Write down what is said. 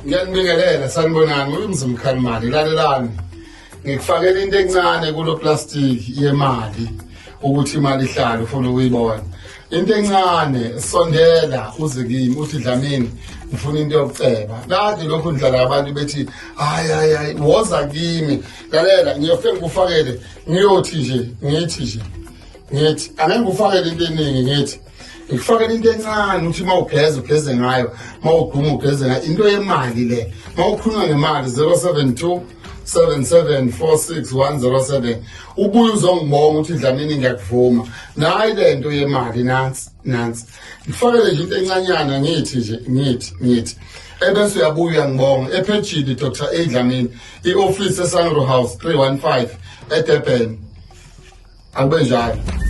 Ngiyanibingelela sanibonani umzimba'khali lalelani ngikufakela into encane kulo plastic yemali ukuthi imali ihlale ufuna ukuyibona into encane sondela uze kimi uthi Dlamini ngifuna into yokuceba kade lokho ndlala abantu bethi hayi woza kimi lalela ngiyofika ngikufakele ngiyothi nje ngithi angeke ngikufakele into eningi ngithi ngikufakela into encane uthi ugeze ngayo ugquma ugeze ngayo into yemali le ukhuluma ngemali 072 7746 ubuye uzongibonga uthi Dlamini ngiyakuvuma nayi le nto yemali nansi ngifakele nje into encanyana ngithi ebese uyabuya ngibonga ephejini Dr A Dlamini ioffice eSangro House 315 eDurban akube njalo.